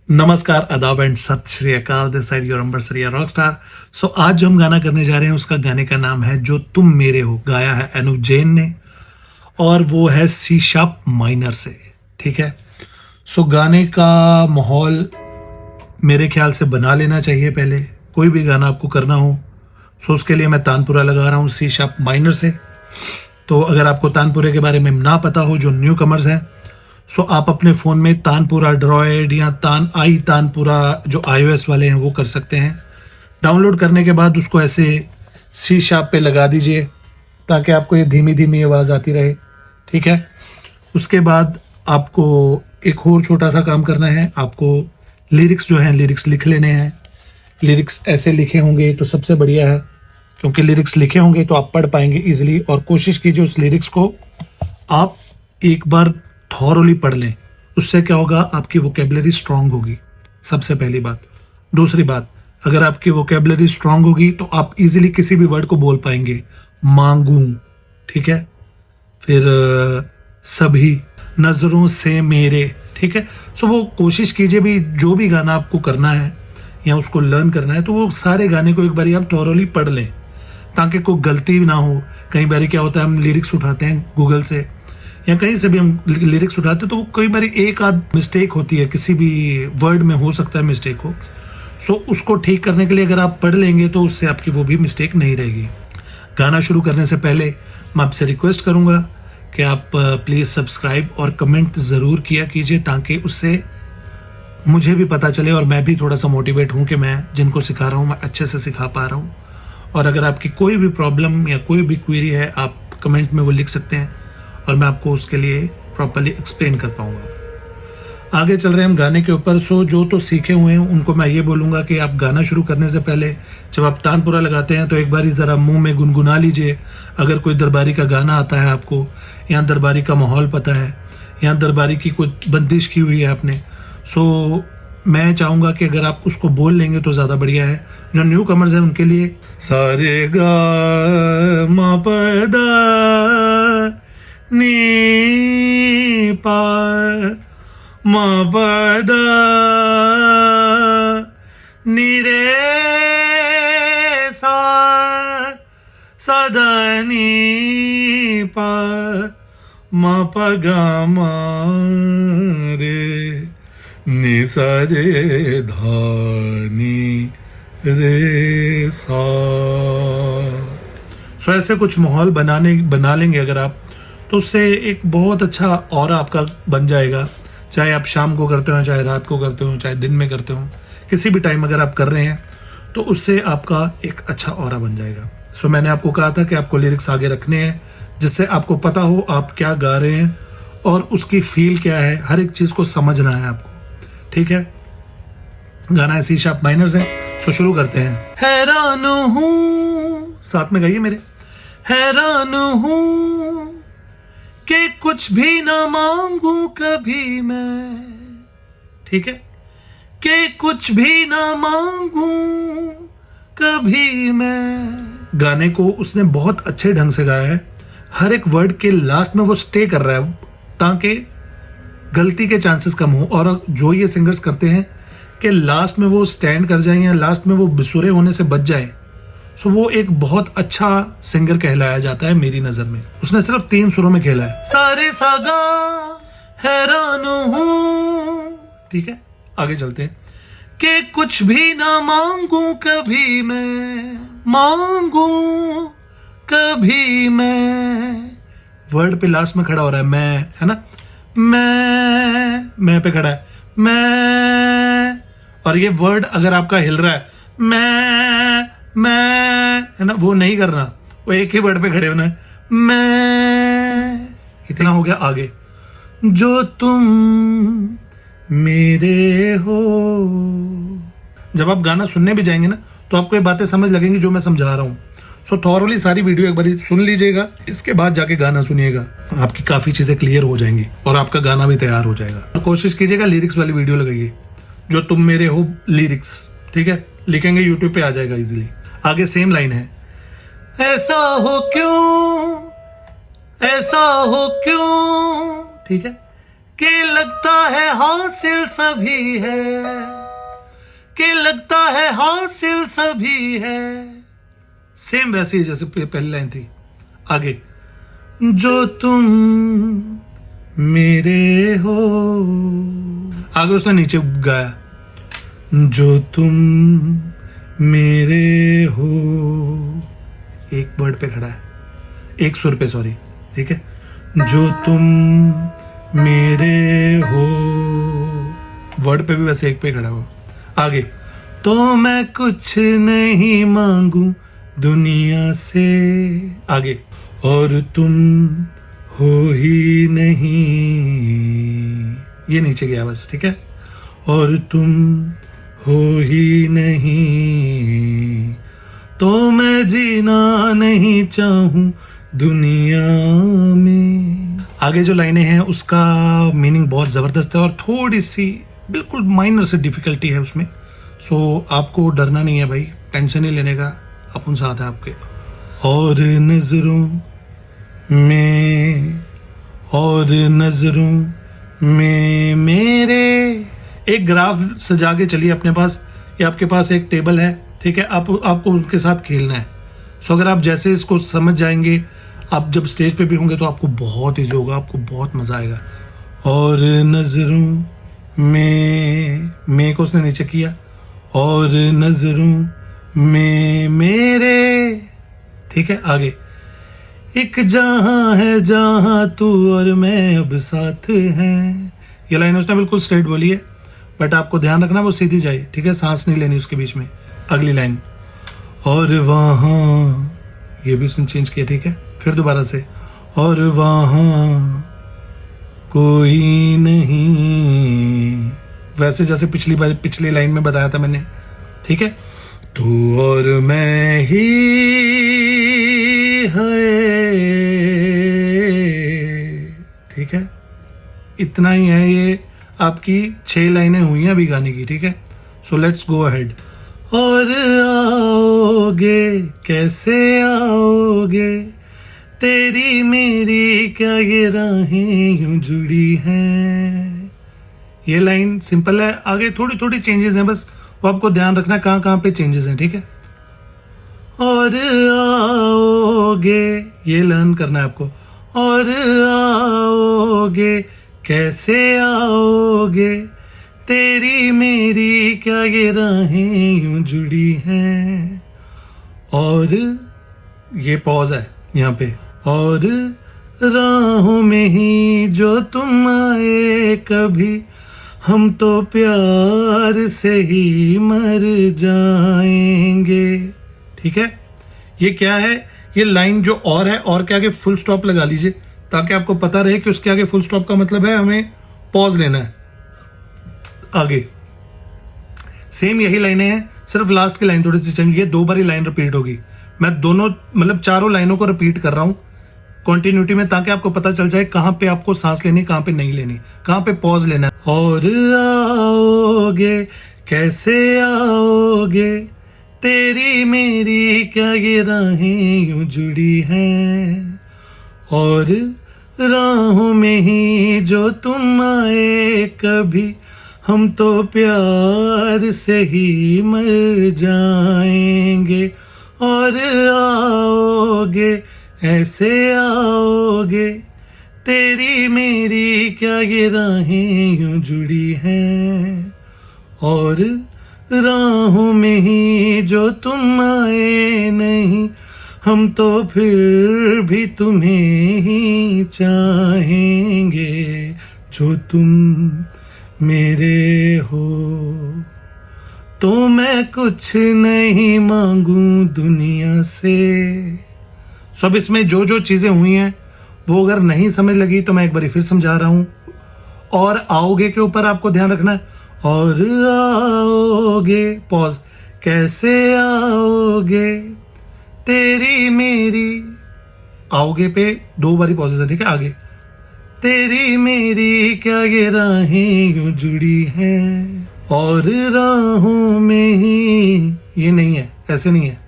नमस्कार, आदाब and Sat Sri Akal. This side your Ambarsariya rockstar. So आज जो हम गाना करने जा रहे हैं उसका गाने का नाम है जो तुम मेरे हो। गाया है अनुव जैन ने और वो है सी शार्प माइनर से। ठीक है। सो गाने का माहौल मेरे ख्याल से बना लेना चाहिए पहले। कोई भी गाना आपको करना हो सो उसके लिए मैं तानपुरा लगा रहा हूँ सी शार्प माइनर से। तो अगर आपको तानपुरे के बारे में ना पता हो, जो न्यू कमर्स हैं, सो आप अपने फ़ोन में तानपुरा ड्रॉयड या तानपुरा जो iOS वाले हैं वो कर सकते हैं। डाउनलोड करने के बाद उसको ऐसे सी शार्प पे लगा दीजिए ताकि आपको ये धीमी धीमी आवाज़ आती रहे। ठीक है। उसके बाद आपको एक और छोटा सा काम करना है। आपको लिरिक्स जो हैं लिरिक्स लिख लेने हैं। लिरिक्स ऐसे लिखे होंगे तो सबसे बढ़िया है, क्योंकि लिरिक्स लिखे होंगे तो आप पढ़ पाएंगे इजीली। और कोशिश कीजिए उस लिरिक्स को आप एक बार थॉरली पढ़ लें। उससे क्या होगा, आपकी वोकेबलरी स्ट्रांग होगी, सबसे पहली बात। दूसरी बात, अगर आपकी वोकेबलरी स्ट्रांग होगी तो आप इजीली किसी भी वर्ड को बोल पाएंगे। मांगू, ठीक है, फिर सभी, नजरों से मेरे। ठीक है। सो वो कोशिश कीजिए भी जो भी गाना आपको करना है या उसको लर्न करना है तो वो सारे गाने को एक बार आप थॉरली पढ़ लें ताकि कोई गलती ना हो। कई बार क्या होता है, हम लिरिक्स उठाते हैं गूगल से या कहीं से भी हम लिरिक्स उठाते हैं तो कई बार एक आध मिस्टेक होती है, किसी भी वर्ड में हो सकता है मिस्टेक हो। सो उसको ठीक करने के लिए अगर आप पढ़ लेंगे तो उससे आपकी वो भी मिस्टेक नहीं रहेगी। गाना शुरू करने से पहले मैं आपसे रिक्वेस्ट करूंगा कि आप प्लीज़ सब्सक्राइब और कमेंट ज़रूर किया कीजिए ताकि उससे मुझे भी पता चले और मैं भी थोड़ा सा मोटिवेट हूँ कि मैं जिनको सिखा रहा हूँ मैं अच्छे से सिखा पा रहा हूँ। और अगर आपकी कोई भी प्रॉब्लम या कोई भी क्वेरी है आप कमेंट में वो लिख सकते हैं और मैं आपको उसके लिए प्रॉपर्ली एक्सप्लेन कर पाऊंगा। आगे चल रहे हैं हम गाने के ऊपर। सो जो तो सीखे हुए हैं उनको मैं ये बोलूँगा कि आप गाना शुरू करने से पहले जब आप तानपुरा लगाते हैं तो एक बार ज़रा मुंह में गुनगुना लीजिए। अगर कोई दरबारी का गाना आता है आपको, या दरबारी का माहौल पता है, या दरबारी की कोई बंदिश की हुई है आपने, सो मैं चाहूँगा कि अगर आप उसको बोल लेंगे तो ज़्यादा बढ़िया है। जो न्यू कमर्स हैं उनके लिए सारे गा मा प दा नी पा मा प दा नी रे सा सा दा नी पा मा प गा मा रे नी सा रे धा नी रे सा। सो ऐसे कुछ माहौल बना लेंगे अगर आप तो उससे एक बहुत अच्छा ऑरा आपका बन जाएगा। चाहे आप शाम को करते हो, चाहे रात को करते हो, चाहे दिन में करते हो, किसी भी टाइम अगर आप कर रहे हैं तो उससे आपका एक अच्छा ऑरा बन जाएगा। सो मैंने आपको कहा था कि आपको लिरिक्स आगे रखने हैं जिससे आपको पता हो आप क्या गा रहे हैं और उसकी फील क्या है, हर एक चीज़ को समझना है आपको। ठीक है। गाना है सी शार्प माइनर से। सो शुरू करते हैं। हैरान हूँ, साथ में गाइए मेरे। हैरान हूँ कि कुछ भी ना मांगू कभी मैं। ठीक है। कि कुछ भी ना मांगू कभी मैं। गाने को उसने बहुत अच्छे ढंग से गाया है। हर एक वर्ड के लास्ट में वो स्टे कर रहा है ताकि गलती के चांसेस कम हो। और जो ये सिंगर्स करते हैं कि लास्ट में वो स्टैंड कर जाएं या लास्ट में वो बेसुरे होने से बच जाएं, सो वो एक बहुत अच्छा सिंगर कहलाया जाता है मेरी नजर में। उसने सिर्फ 3 सुरों में खेला है। सारे सागा हैरान हूँ। ठीक है। आगे चलते हैं। कि कुछ भी ना मांगू कभी मैं, मांगू कभी मैं। वर्ड पे लास्ट में खड़ा हो रहा है मैं, है ना। मैं पे खड़ा है मैं। और ये वर्ड अगर आपका हिल रहा है मैं, है ना, वो नहीं करना, वो एक ही वर्ड पे खड़े होना है। मैं, इतना हो गया। आगे जो तुम मेरे हो। जब आप गाना सुनने भी जाएंगे ना तो आपको ये बातें समझ लगेंगी जो मैं समझा रहा हूँ। सो थॉरली सारी वीडियो एक बार सुन लीजिएगा, इसके बाद जाके गाना सुनिएगा, आपकी काफी चीजें क्लियर हो जाएंगी और आपका गाना भी तैयार हो जाएगा। तो कोशिश कीजिएगा लिरिक्स वाली वीडियो लगाइए, जो तुम मेरे हो लिरिक्स। ठीक है। लिखेंगे यूट्यूब पे आ जाएगा इजीली। आगे सेम लाइन है। ऐसा हो क्यों, ऐसा हो क्यों। ठीक है। कि लगता है हासिल सभी है, कि लगता है हासिल सभी है। सेम वैसे ही जैसे पहली लाइन थी। आगे, जो तुम मेरे हो, आगे उसने नीचे गाया, जो तुम मेरे हो, एक वर्ड पे खड़ा है, एक सुर पे, सॉरी, ठीक है। जो तुम मेरे हो, वर्ड पे भी वैसे एक पे खड़ा हुआ। आगे, तो मैं कुछ नहीं मांगू दुनिया से, आगे, और तुम हो ही नहीं, ये नीचे गया बस, ठीक है। और तुम हो ही नहीं, तो मैं जीना नहीं चाहूं दुनिया में। आगे जो लाइनें हैं उसका मीनिंग बहुत ज़बरदस्त है और थोड़ी सी बिल्कुल माइनर से डिफिकल्टी है उसमें। सो आपको डरना नहीं है भाई, टेंशन नहीं लेने का, अपन साथ है आपके। और नजरों में, और नजरों में मेरे, एक ग्राफ सजा के चलिए अपने पास, या आपके पास एक टेबल है, ठीक है। आपको उनके साथ खेलना है। सो अगर आप जैसे इसको समझ जाएंगे, आप जब स्टेज पे भी होंगे तो आपको बहुत ईजी होगा, आपको बहुत मजा आएगा। और नजरों में को उसने नीचे किया, और नजरों में मेरे, ठीक है। आगे, एक जहां है जहां तू और मैं अब साथ हैं। ये लाइन उसने बिल्कुल स्ट्रेट बोली है, बट आपको ध्यान रखना वो सीधी जाए, ठीक है, सांस नहीं लेनी उसके बीच में। अगली लाइन, और वहां, ये भी उसने चेंज किया, ठीक है। फिर दोबारा से, और वहां कोई नहीं, वैसे जैसे पिछली लाइन में बताया था मैंने, ठीक है। तू और मैं ही है, ठीक है। इतना ही है, ये आपकी 6 लाइनें हुई हैं अभी गाने की, ठीक है। So let's go ahead. और आओगे कैसे आओगे, तेरी मेरी क्या ये राहें यूं जुड़ी हैं। ये लाइन सिंपल है, आगे थोड़ी थोड़ी चेंजेस हैं, बस वो आपको ध्यान रखना कहाँ कहाँ पे चेंजेस हैं, ठीक है। और आओगे, ये लर्न करना है आपको। और आओगे कैसे आओगे, तेरी मेरी क्या ये राहें यूं जुड़ी हैं। और ये पॉज है यहाँ पे, और राहों में ही जो तुम आए कभी, हम तो प्यार से ही मर जाएंगे, ठीक है। ये क्या है, ये लाइन जो और है, और के आगे फुल स्टॉप लगा लीजिए ताकि आपको पता रहे कि उसके आगे फुल स्टॉप का मतलब है हमें पॉज लेना है। आगे सेम यही लाइनें हैं, सिर्फ लास्ट की लाइन थोड़ी सी चेंज, ये 2 बार ही लाइन रिपीट होगी। मैं दोनों मतलब चारों लाइनों को रिपीट कर रहा हूं कॉन्टिन्यूटी में, ताकि आपको पता चल जाए कहां पे आपको सांस लेनी, कहां पे नहीं लेनी, कहां पे पॉज लेना है। और आओगे कैसे आओगे, तेरी मेरी क्या ये राहें यूं जुड़ी हैं। और राहों में ही जो तुम आए कभी, हम तो प्यार से ही मर जाएंगे। और आओगे ऐसे आओगे, तेरी मेरी क्या ये राहें यूं जुड़ी हैं। और राहों में ही जो तुम आए नहीं, हम तो फिर भी तुम्हें ही चाहेंगे। जो तुम मेरे हो, तो मैं कुछ नहीं मांगू दुनिया से। सब इसमें जो जो चीजें हुई हैं वो अगर नहीं समझ लगी तो मैं एक बार फिर समझा रहा हूं। और आओगे के ऊपर आपको ध्यान रखना है। और आओगे, पॉज, कैसे आओगे, तेरी मेरी, आओगे पे 2 बारी पॉजेस है, ठीक है। आगे, तेरी मेरी क्या ये राहें यूं जुड़ी हैं। और राहों में ही, ये नहीं है, ऐसे नहीं है।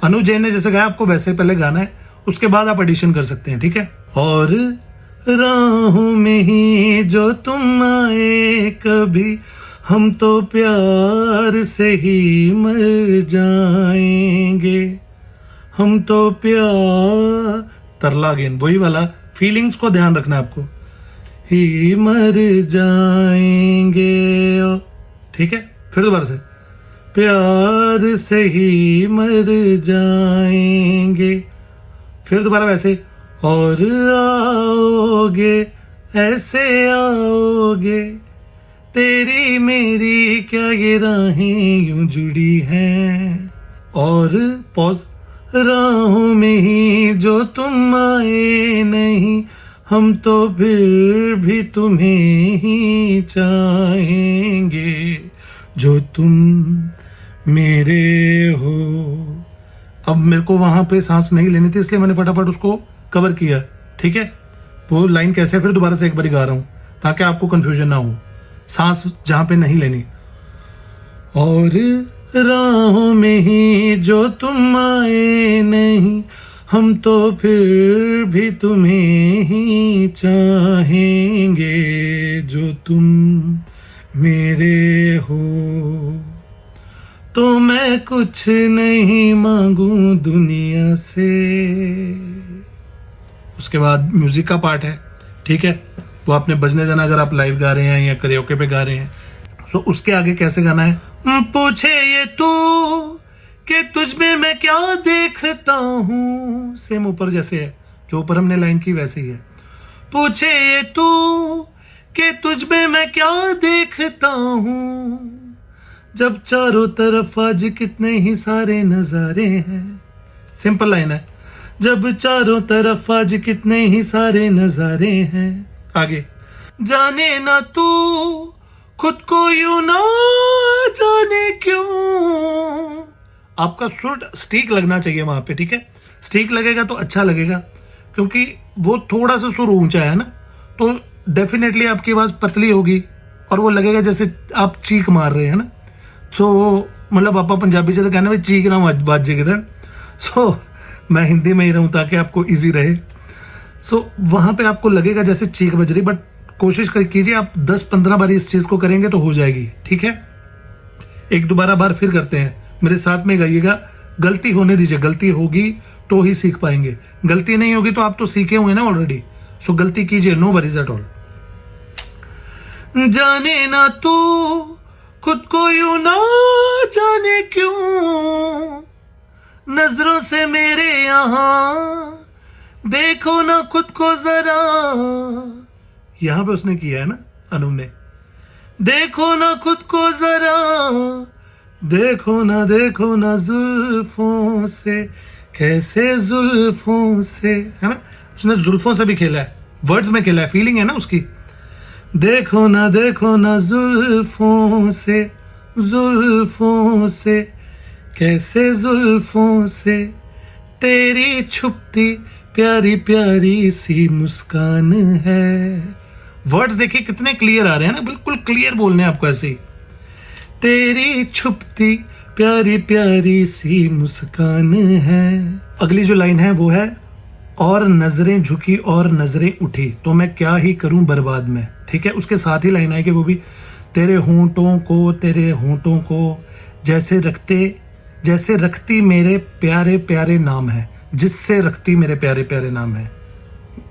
अनुज जैन ने जैसे गाया आपको वैसे पहले गाना है, उसके बाद आप एडिशन कर सकते हैं, ठीक है। और राहों में ही जो तुम आए कभी, हम तो प्यार से ही मर जाएंगे, हम तो प्यार, तरला अगेन वही वाला, फीलिंग्स को ध्यान रखना आपको, ही मर जाएंगे। ठीक है, फिर दोबारा से, प्यार से ही मर जाएंगे, फिर दोबारा वैसे, और आओगे ऐसे आओगे, तेरी मेरी क्या ये राहें यूं जुड़ी हैं, और पॉज, राहों में ही जो तुम आए नहीं, हम तो फिर भी तुम्हें ही चाहेंगे, जो तुम मेरे हो। अब मेरे को वहां पे सांस नहीं लेनी थी, इसलिए मैंने फटाफट उसको कवर किया। ठीक है, वो लाइन कैसे है फिर दोबारा से एक बार गा रहा हूं ताकि आपको कंफ्यूजन ना हो, सांस जहां पे नहीं लेनी। और राहों में ही जो तुम आए नहीं, हम तो फिर भी तुम्हें ही चाहेंगे, जो तुम मेरे हो। तो मैं कुछ नहीं मांगू दुनिया से। उसके बाद म्यूजिक का पार्ट है, ठीक है, वो आपने बजने देना अगर आप लाइव गा रहे हैं या करियोके पे गा रहे हैं। सो उसके आगे कैसे गाना है, पूछे ये तू कि तुझ में मैं क्या देखता हूं, सेम ऊपर जैसे है, जो ऊपर हमने लाइन की वैसे ही है। पूछे ये तू कि तुझ में मैं क्या देखता हूं, जब चारों तरफ आज कितने ही सारे नजारे हैं। सिंपल लाइन है, जब चारों तरफ आज कितने ही सारे नजारे हैं। आगे, जाने ना तू खुद को यूं ना जाने क्यों। आपका सुर स्टीक लगना चाहिए वहां पे, ठीक है, स्टीक लगेगा तो अच्छा लगेगा, क्योंकि वो थोड़ा सा सुर ऊंचा है ना, तो डेफिनेटली आपकी आवाज पतली होगी और वो लगेगा जैसे आप चीख मार रहे हैं ना। तो मतलब आप पंजाबी से तो कहना भाई चीख ना बाजे किधर। सो मैं हिंदी में ही रहूं ताकि आपको इजी रहे। सो वहां पे आपको लगेगा जैसे चीख बज रही, बट कोशिश कीजिए आप 10-15 बार इस चीज को करेंगे तो हो जाएगी। ठीक है, एक दोबारा बार फिर करते हैं, मेरे साथ में गाइएगा, गलती होने दीजिए, गलती होगी तो ही सीख पाएंगे, गलती नहीं होगी तो आप तो सीखे हुए ना ऑलरेडी। सो गलती कीजिए, नो वरीज एट ऑल। जाने ना तू खुद को यूं ना जाने क्यों, नजरों से मेरे यहां देखो ना खुद को जरा। यहां पे उसने किया है ना, अनु ने, देखो ना खुद को जरा, देखो ना जुल्फों से, कैसे जुल्फों से, है ना, उसने जुल्फों से भी खेला है, वर्ड्स में खेला है, फीलिंग है ना उसकी। देखो ना जुल्फों से, कैसे जुल्फों से, तेरी छुपती प्यारी प्यारी सी मुस्कान है। वर्ड्स देखिए कितने क्लियर आ रहे हैं ना, बिल्कुल क्लियर बोलने हैं आपको ऐसे ही। तेरी छुपती प्यारी प्यारी सी मुस्कान है। अगली जो लाइन है वो है, और नजरें झुकी और नजरें उठी तो मैं क्या ही करूं बर्बाद में। ठीक है, उसके साथ ही लाइन है कि वो भी, तेरे होंठों को जैसे रखती मेरे प्यारे प्यारे नाम है, जिससे रखती मेरे प्यारे प्यारे नाम है,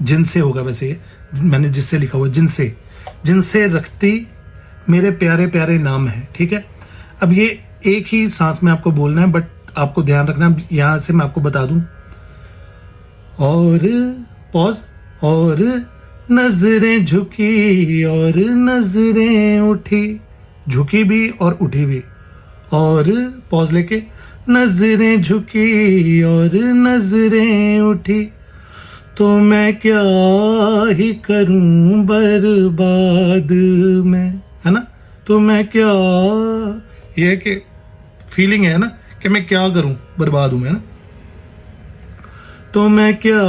जिनसे होगा वैसे ये, मैंने जिससे लिखा हुआ, जिनसे रखती मेरे प्यारे प्यारे नाम है। ठीक है, अब ये एक ही सांस में आपको बोलना है, बट आपको ध्यान रखना, यहां से मैं आपको बता दूं, और पॉज, और नजरें झुकी और नजरें उठी, झुकी भी और उठी भी, और पॉज लेके, नजरें झुकी और नजरें उठी तो मैं क्या ही करूं बर्बाद में, है ना। तो मैं क्या, ये कि फीलिंग है ना कि मैं क्या करूं, बर्बाद हूं मैं ना। तो मैं क्या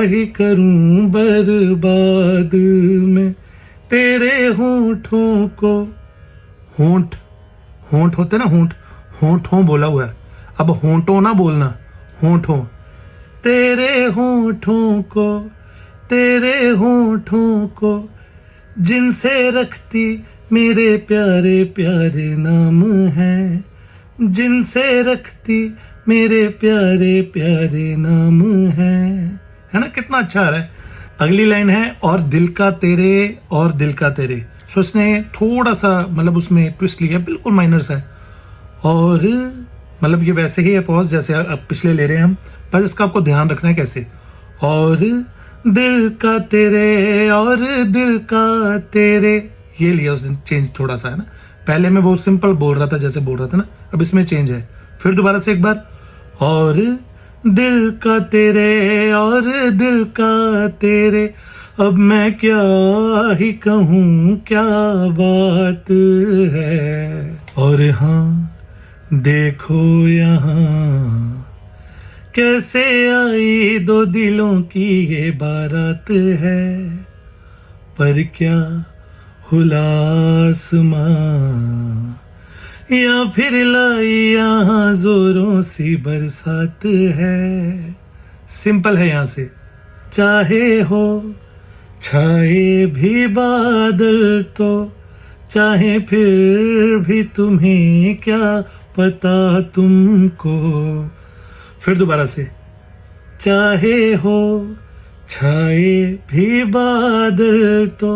ही करूं बर्बाद में, तेरे होंठों को, होंठ होते ना, होंठों बोला हुआ है, अब होंठों ना बोलना, होंठों, तेरे होंठों को तेरे होठों को जिनसे रखती मेरे प्यारे प्यारे नाम है, जिनसे रखती मेरे प्यारे प्यारे नाम है ना। कितना अच्छा आ रहा है। अगली लाइन है और दिल का तेरे, और दिल का तेरे। सो इसने थोड़ा सा मतलब उसमें ट्विस्ट लिया, बिल्कुल माइनर सा है। और मतलब ये वैसे ही है पॉज जैसे अब पिछले ले रहे हैं हम, बस इसका आपको ध्यान रखना है कैसे। और दिल का तेरे, और दिल का तेरे, ये लिया उसने चेंज थोड़ा सा है ना। पहले में वो सिंपल बोल रहा था जैसे बोल रहा था ना, अब इसमें चेंज है। फिर दोबारा से एक बार, और दिल का तेरे, और दिल का तेरे, अब मैं क्या ही कहूँ क्या बात है। और हाँ देखो यहाँ कैसे आई दो दिलों की ये बारात है, पर क्या खुला आसमां या फिर लाई यहाँ जोरों सी बरसात है। सिंपल है यहाँ से। चाहे हो छाए भी बादल तो, चाहे फिर भी तुम्हें क्या पता तुमको। फिर दोबारा से, चाहे हो छाए भी बादल तो,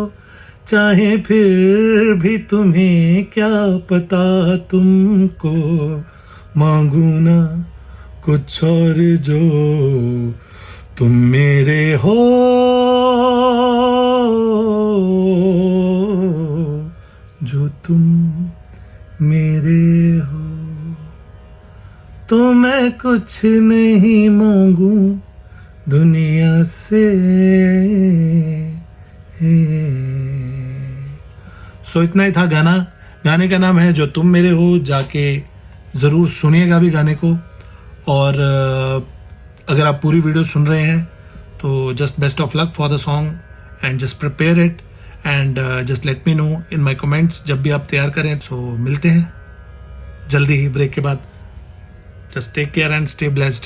चाहे फिर भी तुम्हें क्या पता तुमको। मांगू ना कुछ और जो तुम मेरे हो, जो तुम मेरे हो। तो मैं कुछ नहीं मांगू दुनिया से। सो इतना ही था गाना। गाने का नाम है जो तुम मेरे हो। जाके ज़रूर सुनिएगा भी गाने को। और अगर आप पूरी वीडियो सुन रहे हैं तो just best of luck for the song and just prepare it and just let me know in my comments जब भी आप तैयार करें। सो मिलते हैं जल्दी ही ब्रेक के बाद। Just take care and stay blessed.